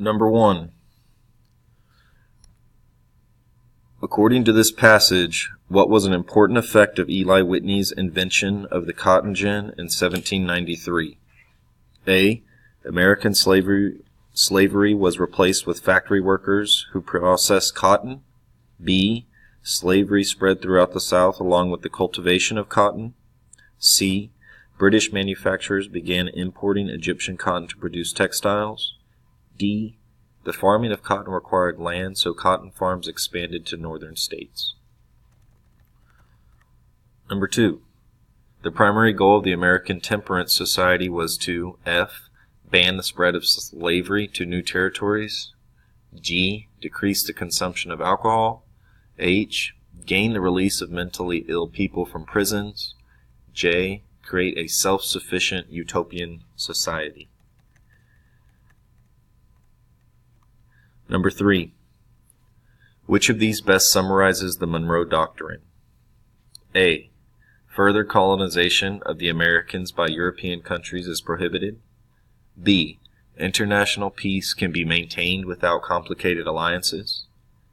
Number 1. According to this passage, what was an important effect of Eli Whitney's invention of the cotton gin in 1793? A. American slavery was replaced with factory workers who processed cotton. B. Slavery spread throughout the South along with the cultivation of cotton. C. British manufacturers began importing Egyptian cotton to produce textiles. D. The farming of cotton required land, so cotton farms expanded to northern states. Number 2. The primary goal of the American Temperance Society was to F. Ban the spread of slavery to new territories. G. Decrease the consumption of alcohol. H. Gain the release of mentally ill people from prisons. J. Create a self-sufficient utopian society. Number 3. Which of these best summarizes the Monroe Doctrine? A. Further colonization of the Americans by European countries is prohibited. B. International peace can be maintained without complicated alliances.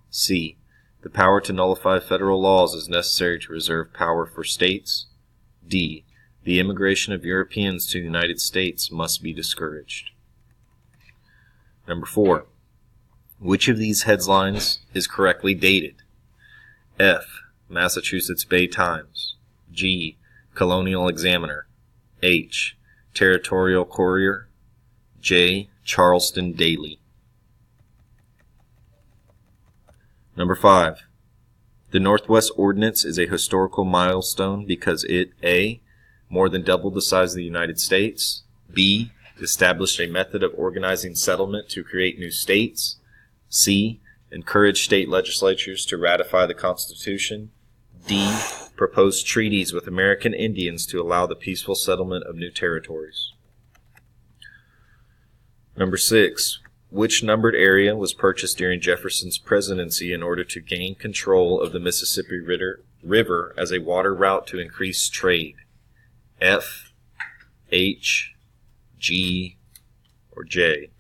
C. The power to nullify federal laws is necessary to reserve power for states. D. The immigration of Europeans to the United States must be discouraged. Number 4. Which of these headlines is correctly dated? F. Massachusetts Bay Times. G. Colonial Examiner. H. Territorial Courier. J. Charleston Daily. Number 5. The Northwest Ordinance is a historical milestone because it A. more than doubled the size of the United States. B. Established a method of organizing settlement to create new states. C. Encouraged state legislatures to ratify the Constitution. D. Proposed treaties with American Indians to allow the peaceful settlement of new territories. Number 6. Which numbered area was purchased during Jefferson's presidency in order to gain control of the Mississippi River as a water route to increase trade? F, H, G, or J?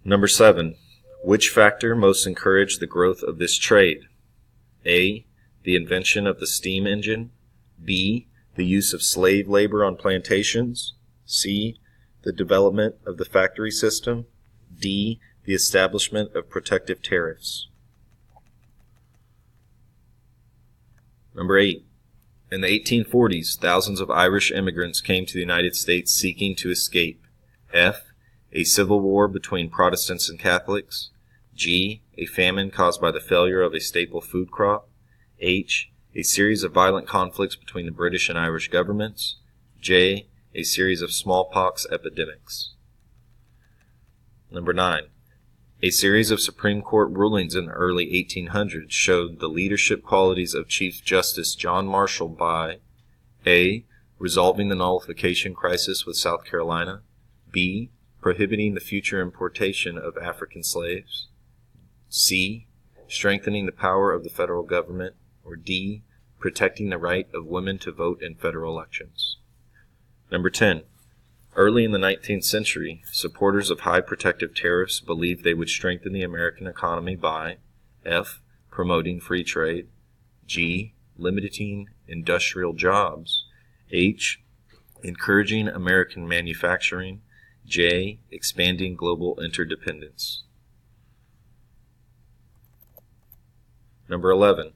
Number 7. Which factor most encouraged the growth of this trade? A. The invention of the steam engine. B. The use of slave labor on plantations. C. The development of the factory system. D. The establishment of protective tariffs. Number 8. In the 1840s, thousands of Irish immigrants came to the United States seeking to escape. F. A civil war between Protestants and Catholics. G. A famine caused by the failure of a staple food crop. H. A series of violent conflicts between the British and Irish governments. J. A series of smallpox epidemics. Number 9. A series of Supreme Court rulings in the early 1800s showed the leadership qualities of Chief Justice John Marshall by A. Resolving the nullification crisis with South Carolina. B. Prohibiting the future importation of African slaves. C. Strengthening the power of the federal government. Or D. Protecting the right of women to vote in federal elections. Number 10. Early in the 19th century, supporters of high protective tariffs believed they would strengthen the American economy by F. Promoting free trade. G. Limiting industrial jobs. H. Encouraging American manufacturing. J. Expanding global interdependence. Number 11.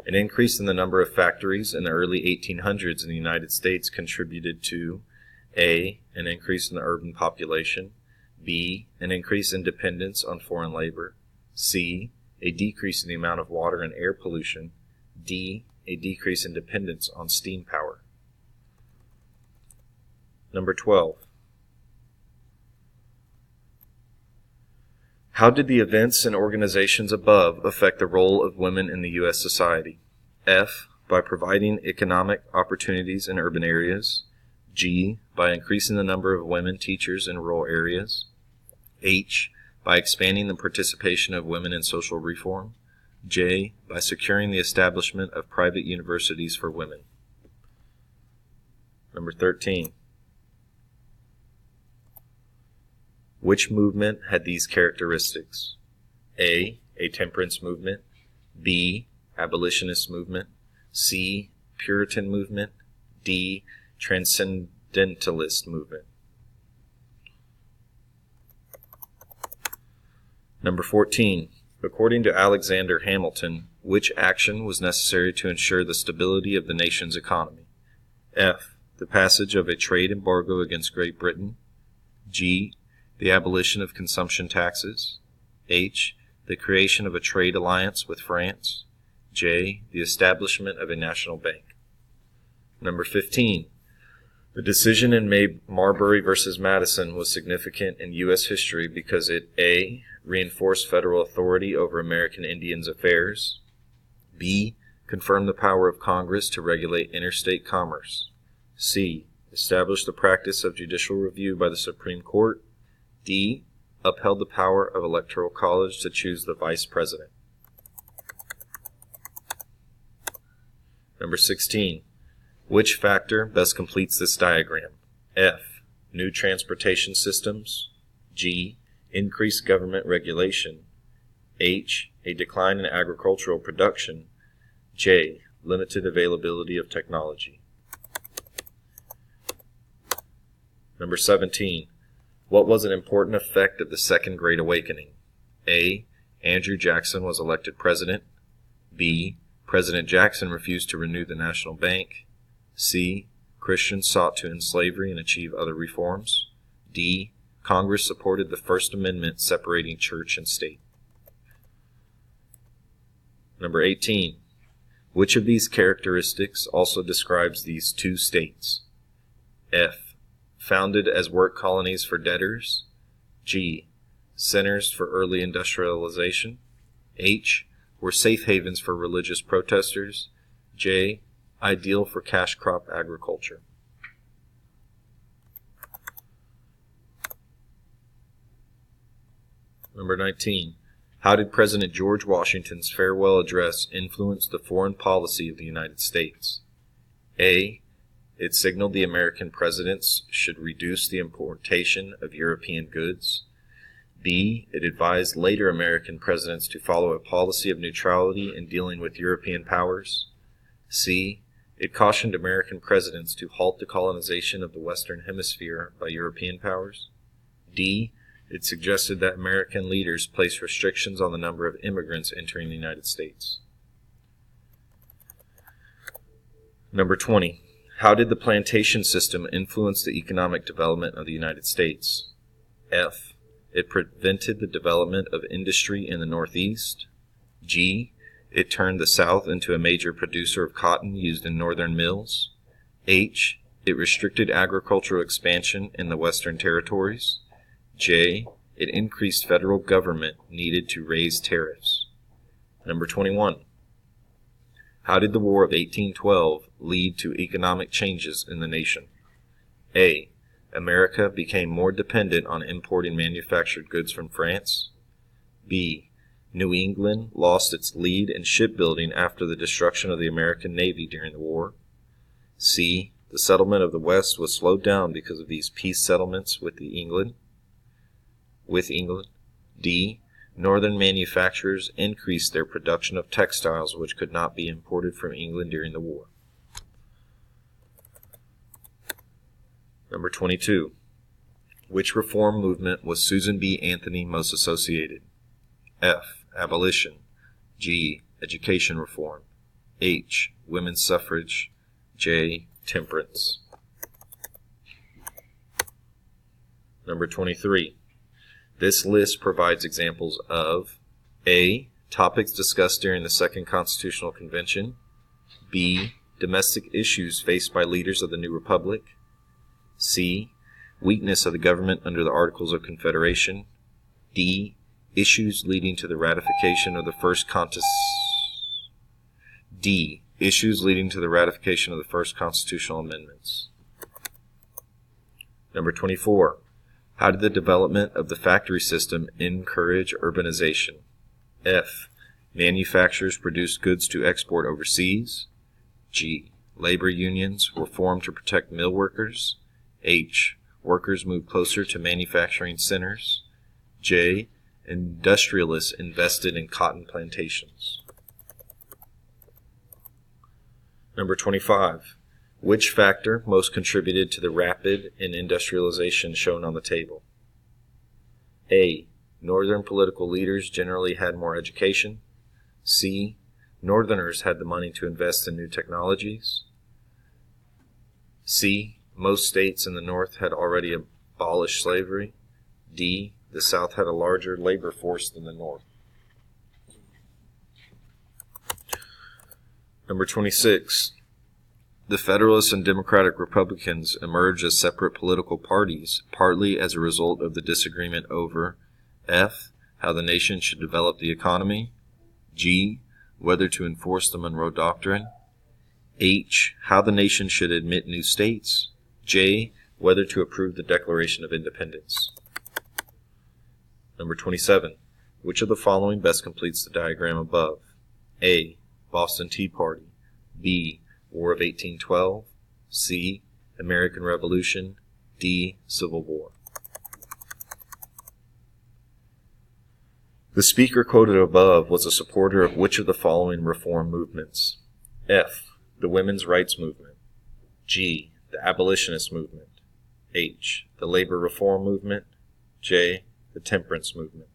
An increase in the number of factories in the early 1800s in the United States contributed to A. An increase in the urban population. B. An increase in dependence on foreign labor. C. A decrease in the amount of water and air pollution. D. A decrease in dependence on steam power. Number 12. How did the events and organizations above affect the role of women in the U.S. society? F. By providing economic opportunities in urban areas. G. By increasing the number of women teachers in rural areas. H. By expanding the participation of women in social reform. J. By securing the establishment of private universities for women. Number 13. Which movement had these characteristics? A temperance movement. B, abolitionist movement. C, Puritan movement. D, transcendentalist movement. Number 14. According to Alexander Hamilton, which action was necessary to ensure the stability of the nation's economy? F, the passage of a trade embargo against Great Britain. G, the abolition of consumption taxes. H, the creation of a trade alliance with France. J, the establishment of a national bank. Number 15. The decision in Marbury versus Madison was significant in U.S. history because it A, reinforced federal authority over American Indians' affairs. B, confirmed the power of Congress to regulate interstate commerce. C, established the practice of judicial review by the Supreme Court. D, upheld the power of Electoral College to choose the Vice President. Number 16. Which factor best completes this diagram? F, new transportation systems. G, increased government regulation. H, a decline in agricultural production. J, limited availability of technology. Number 17. What was an important effect of the Second Great Awakening? A, Andrew Jackson was elected president. B, President Jackson refused to renew the National Bank. C, Christians sought to end slavery and achieve other reforms. D, Congress supported the First Amendment separating church and state. Number 18. Which of these characteristics also describes these two states? F, founded as work colonies for debtors. G, centers for early industrialization. H, were safe havens for religious protesters. J, ideal for cash crop agriculture. Number 19. How did President George Washington's farewell address influence the foreign policy of the United States? A, it signaled the American presidents should reduce the importation of European goods. B, it advised later American presidents to follow a policy of neutrality in dealing with European powers. C, it cautioned American presidents to halt the colonization of the Western Hemisphere by European powers. D, it suggested that American leaders place restrictions on the number of immigrants entering the United States. Number 20. How did the plantation system influence the economic development of the United States? F, it prevented the development of industry in the Northeast. G, it turned the South into a major producer of cotton used in northern mills. H, it restricted agricultural expansion in the Western territories. J, it increased federal government needed to raise tariffs. Number 21. How did the War of 1812 lead to economic changes in the nation? A, America became more dependent on importing manufactured goods from France. B, New England lost its lead in shipbuilding after the destruction of the American Navy during the war. C, the settlement of the West was slowed down because of these peace settlements with England. D, Northern manufacturers increased their production of textiles which could not be imported from England during the war. Number 22. Which reform movement was Susan B. Anthony most associated? F, abolition. G, education reform. H, women's suffrage. J, temperance. Number 23. This list provides examples of A, topics discussed during the Second Constitutional Convention. B, domestic issues faced by leaders of the new republic. C, weakness of the government under the Articles of Confederation. D, issues leading to the ratification of the first constitutional amendments. Number 24. How did the development of the factory system encourage urbanization? F, manufacturers produced goods to export overseas. G, labor unions were formed to protect mill workers. H, workers moved closer to manufacturing centers. J. Industrialists invested in cotton plantations. Number 25. Which factor most contributed to the rapid industrialization shown on the table? A. Northern political leaders generally had more education. C. Northerners had the money to invest in new technologies. C. Most states in the North had already abolished slavery. D. The South had a larger labor force than the North. Number 26. The Federalists and Democratic Republicans emerged as separate political parties, partly as a result of the disagreement over F. How the nation should develop the economy. G. Whether to enforce the Monroe Doctrine. H. How the nation should admit new states. J. Whether to approve the Declaration of Independence. Number 27. Which of the following best completes the diagram above? A. Boston Tea Party. B. War of 1812. C. American Revolution. D. Civil War. The speaker quoted above was a supporter of which of the following reform movements? F. The Women's Rights Movement. G. The Abolitionist Movement. H. The Labor Reform Movement. J. The Temperance Movement.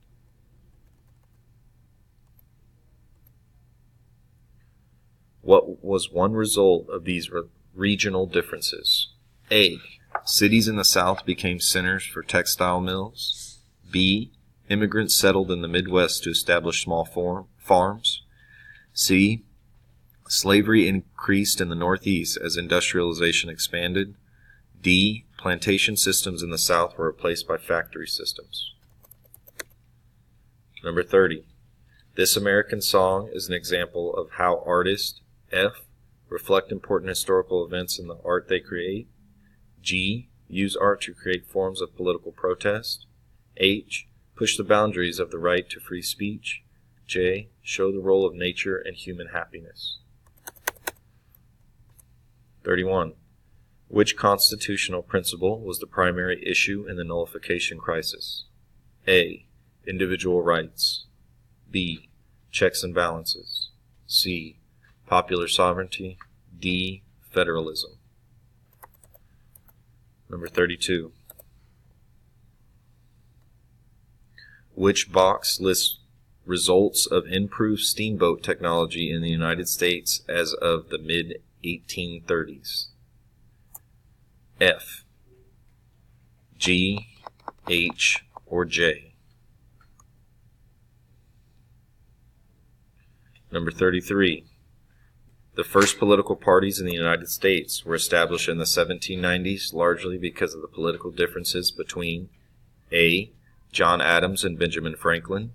What was one result of these regional differences? A. Cities in the South became centers for textile mills. B. Immigrants settled in the Midwest to establish small farms. C. Slavery increased in the Northeast as industrialization expanded. D. Plantation systems in the South were replaced by factory systems. Number 30. This American song is an example of how artists F. Reflect important historical events in the art they create. G. Use art to create forms of political protest. H. Push the boundaries of the right to free speech. J. Show the role of nature and human happiness. 31. Which constitutional principle was the primary issue in the nullification crisis? A. Individual rights. B. Checks and balances. C. Popular sovereignty. D. Federalism. Number 32. Which box lists results of improved steamboat technology in the United States as of the mid-1830s? F. G, H, or J? Number 33. The first political parties in the United States were established in the 1790s largely because of the political differences between A. John Adams and Benjamin Franklin.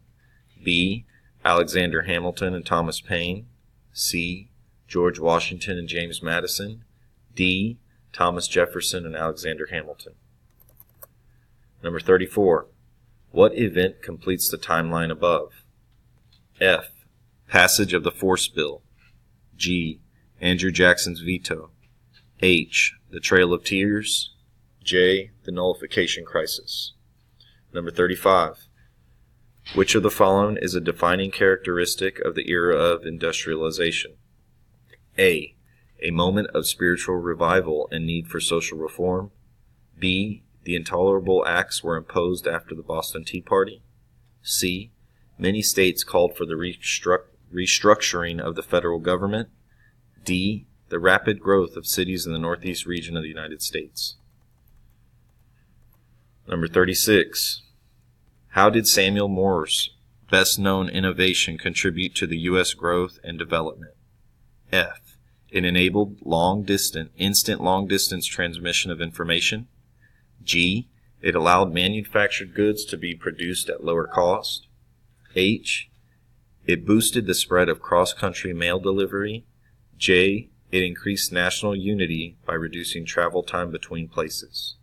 B. Alexander Hamilton and Thomas Paine. C. George Washington and James Madison. D. Thomas Jefferson and Alexander Hamilton. Number 34. What event completes the timeline above? F. Passage of the Force Bill. G. Andrew Jackson's veto. H. The Trail of Tears. J. The Nullification Crisis. Number 35. Which of the following is a defining characteristic of the era of industrialization? A. A moment of spiritual revival and need for social reform. B. The intolerable acts were imposed after the Boston Tea Party. C. Many states called for the restructuring of the federal government. D. The rapid growth of cities in the Northeast region of the United States. Number 36. How did Samuel Morse's best-known innovation contribute to the U.S. growth and development? F. It enabled instant long-distance transmission of information. G. It allowed manufactured goods to be produced at lower cost. H. It boosted the spread of cross-country mail delivery. J. It increased national unity by reducing travel time between places.